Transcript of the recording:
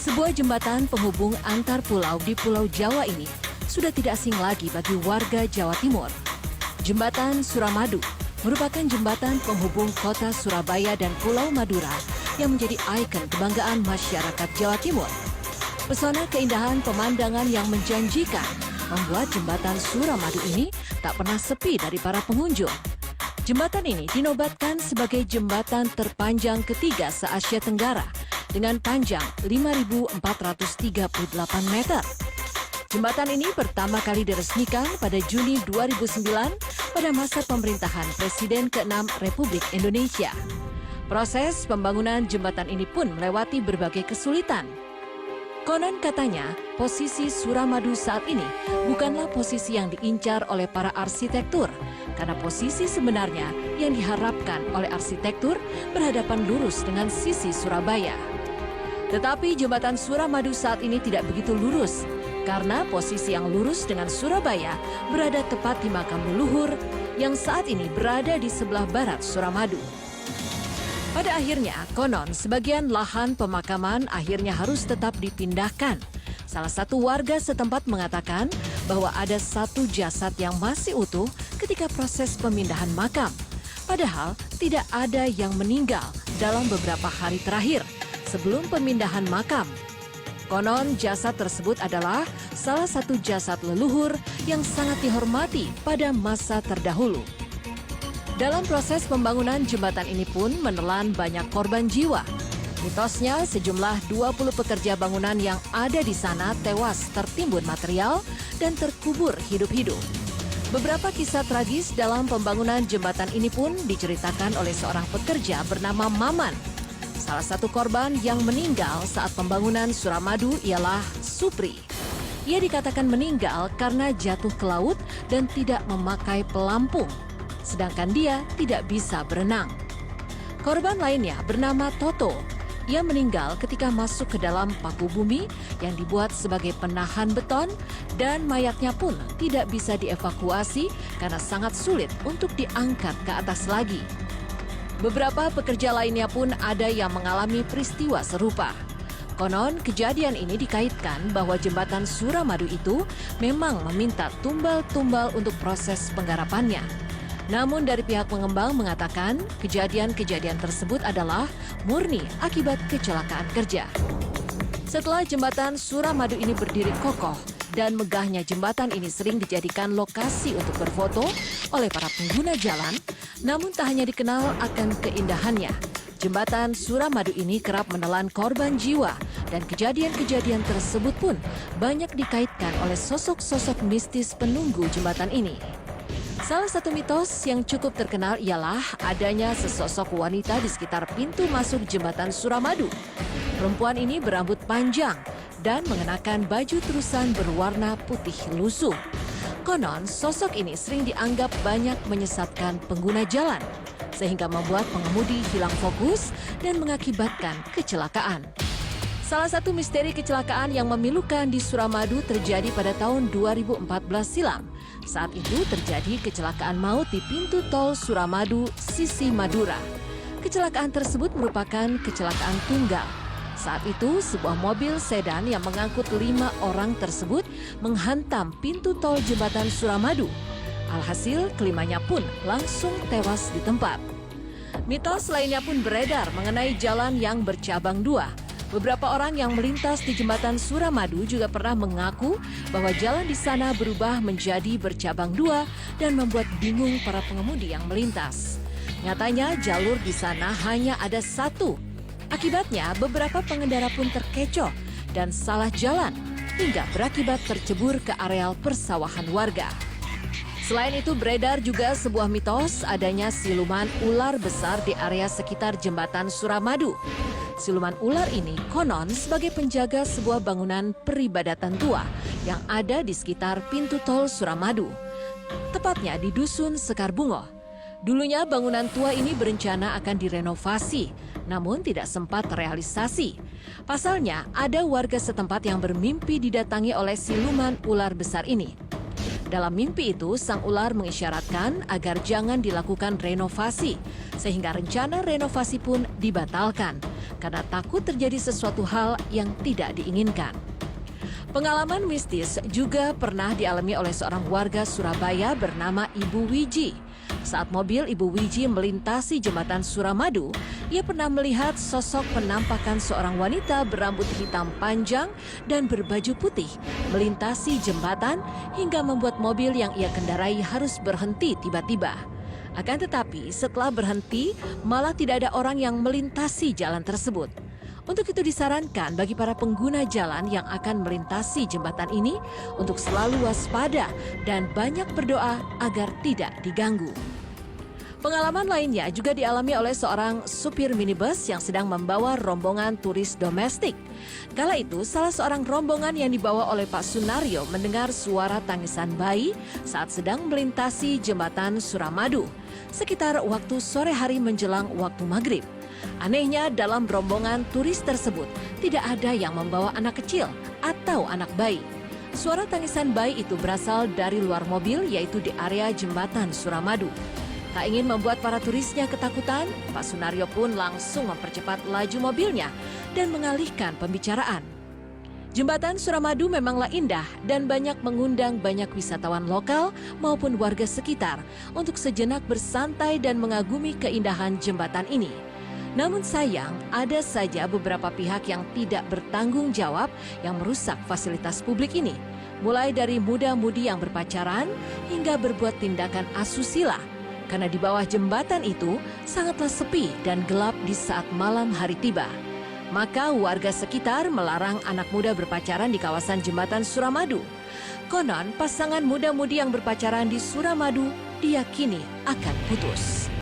Sebuah jembatan penghubung antar pulau di Pulau Jawa ini sudah tidak asing lagi bagi warga Jawa Timur. Jembatan Suramadu merupakan jembatan penghubung kota Surabaya dan Pulau Madura yang menjadi ikon kebanggaan masyarakat Jawa Timur. Pesona keindahan pemandangan yang menjanjikan membuat jembatan Suramadu ini tak pernah sepi dari para pengunjung. Jembatan ini dinobatkan sebagai jembatan terpanjang ketiga se-Asia Tenggara dengan panjang 5.438 meter. Jembatan ini pertama kali diresmikan pada Juni 2009 pada masa pemerintahan Presiden ke-6 Republik Indonesia. Proses pembangunan jembatan ini pun melewati berbagai kesulitan. Konon katanya, posisi Suramadu saat ini bukanlah posisi yang diincar oleh para arsitektur, karena posisi sebenarnya yang diharapkan oleh arsitektur berhadapan lurus dengan sisi Surabaya. Tetapi jembatan Suramadu saat ini tidak begitu lurus, karena posisi yang lurus dengan Surabaya berada tepat di makam leluhur yang saat ini berada di sebelah barat Suramadu. Pada akhirnya, konon sebagian lahan pemakaman akhirnya harus tetap dipindahkan. Salah satu warga setempat mengatakan bahwa ada satu jasad yang masih utuh ketika proses pemindahan makam. Padahal tidak ada yang meninggal dalam beberapa hari terakhir sebelum pemindahan makam. Konon jasad tersebut adalah salah satu jasad leluhur yang sangat dihormati pada masa terdahulu. Dalam proses pembangunan jembatan ini pun menelan banyak korban jiwa. Mitosnya sejumlah 20 pekerja bangunan yang ada di sana tewas tertimbun material dan terkubur hidup-hidup. Beberapa kisah tragis dalam pembangunan jembatan ini pun diceritakan oleh seorang pekerja bernama Maman. Salah satu korban yang meninggal saat pembangunan Suramadu ialah Supri. Ia dikatakan meninggal karena jatuh ke laut dan tidak memakai pelampung, sedangkan dia tidak bisa berenang. Korban lainnya bernama Toto. Ia meninggal ketika masuk ke dalam paku bumi yang dibuat sebagai penahan beton dan mayatnya pun tidak bisa dievakuasi karena sangat sulit untuk diangkat ke atas lagi. Beberapa pekerja lainnya pun ada yang mengalami peristiwa serupa. Konon kejadian ini dikaitkan bahwa jembatan Suramadu itu memang meminta tumbal-tumbal untuk proses penggarapannya. Namun dari pihak pengembang mengatakan kejadian-kejadian tersebut adalah murni akibat kecelakaan kerja. Setelah jembatan Suramadu ini berdiri kokoh dan megahnya jembatan ini sering dijadikan lokasi untuk berfoto oleh para pengguna jalan, namun tak hanya dikenal akan keindahannya. Jembatan Suramadu ini kerap menelan korban jiwa dan kejadian-kejadian tersebut pun banyak dikaitkan oleh sosok-sosok mistis penunggu jembatan ini. Salah satu mitos yang cukup terkenal ialah adanya sesosok wanita di sekitar pintu masuk jembatan Suramadu. Perempuan ini berambut panjang dan mengenakan baju terusan berwarna putih lusuh. Konon, sosok ini sering dianggap banyak menyesatkan pengguna jalan, sehingga membuat pengemudi hilang fokus dan mengakibatkan kecelakaan. Salah satu misteri kecelakaan yang memilukan di Suramadu terjadi pada tahun 2014 silam. Saat itu terjadi kecelakaan maut di pintu tol Suramadu, sisi Madura. Kecelakaan tersebut merupakan kecelakaan tunggal. Saat itu, sebuah mobil sedan yang mengangkut 5 orang tersebut menghantam pintu tol jembatan Suramadu. Alhasil, kelimanya pun langsung tewas di tempat. Mitos lainnya pun beredar mengenai jalan yang bercabang dua. Beberapa orang yang melintas di jembatan Suramadu juga pernah mengaku bahwa jalan di sana berubah menjadi bercabang dua dan membuat bingung para pengemudi yang melintas. Nyatanya, jalur di sana hanya ada satu. Akibatnya, beberapa pengendara pun terkecoh dan salah jalan hingga berakibat tercebur ke areal persawahan warga. Selain itu, beredar juga sebuah mitos adanya siluman ular besar di area sekitar jembatan Suramadu. Siluman ular ini konon sebagai penjaga sebuah bangunan peribadatan tua yang ada di sekitar pintu tol Suramadu, tepatnya di Dusun Sekarbungo. Dulunya bangunan tua ini berencana akan direnovasi, namun tidak sempat terrealisasi. Pasalnya, ada warga setempat yang bermimpi didatangi oleh siluman ular besar ini. Dalam mimpi itu, sang ular mengisyaratkan agar jangan dilakukan renovasi, sehingga rencana renovasi pun dibatalkan karena takut terjadi sesuatu hal yang tidak diinginkan. Pengalaman mistis juga pernah dialami oleh seorang warga Surabaya bernama Ibu Wiji. Saat mobil Ibu Wiji melintasi jembatan Suramadu, ia pernah melihat sosok penampakan seorang wanita berambut hitam panjang dan berbaju putih melintasi jembatan hingga membuat mobil yang ia kendarai harus berhenti tiba-tiba. Akan tetapi setelah berhenti, malah tidak ada orang yang melintasi jalan tersebut. Untuk itu disarankan bagi para pengguna jalan yang akan melintasi jembatan ini untuk selalu waspada dan banyak berdoa agar tidak diganggu. Pengalaman lainnya juga dialami oleh seorang supir minibus yang sedang membawa rombongan turis domestik. Kala itu, salah seorang rombongan yang dibawa oleh Pak Sunario mendengar suara tangisan bayi saat sedang melintasi jembatan Suramadu, sekitar waktu sore hari menjelang waktu maghrib. Anehnya, dalam rombongan turis tersebut tidak ada yang membawa anak kecil atau anak bayi. Suara tangisan bayi itu berasal dari luar mobil, yaitu di area jembatan Suramadu. Tak ingin membuat para turisnya ketakutan, Pak Sunario pun langsung mempercepat laju mobilnya dan mengalihkan pembicaraan. Jembatan Suramadu memanglah indah dan banyak mengundang banyak wisatawan lokal maupun warga sekitar untuk sejenak bersantai dan mengagumi keindahan jembatan ini. Namun sayang, ada saja beberapa pihak yang tidak bertanggung jawab yang merusak fasilitas publik ini. Mulai dari muda-mudi yang berpacaran hingga berbuat tindakan asusila. Karena di bawah jembatan itu sangatlah sepi dan gelap di saat malam hari tiba. Maka warga sekitar melarang anak muda berpacaran di kawasan jembatan Suramadu. Konon pasangan muda-mudi yang berpacaran di Suramadu diyakini akan putus.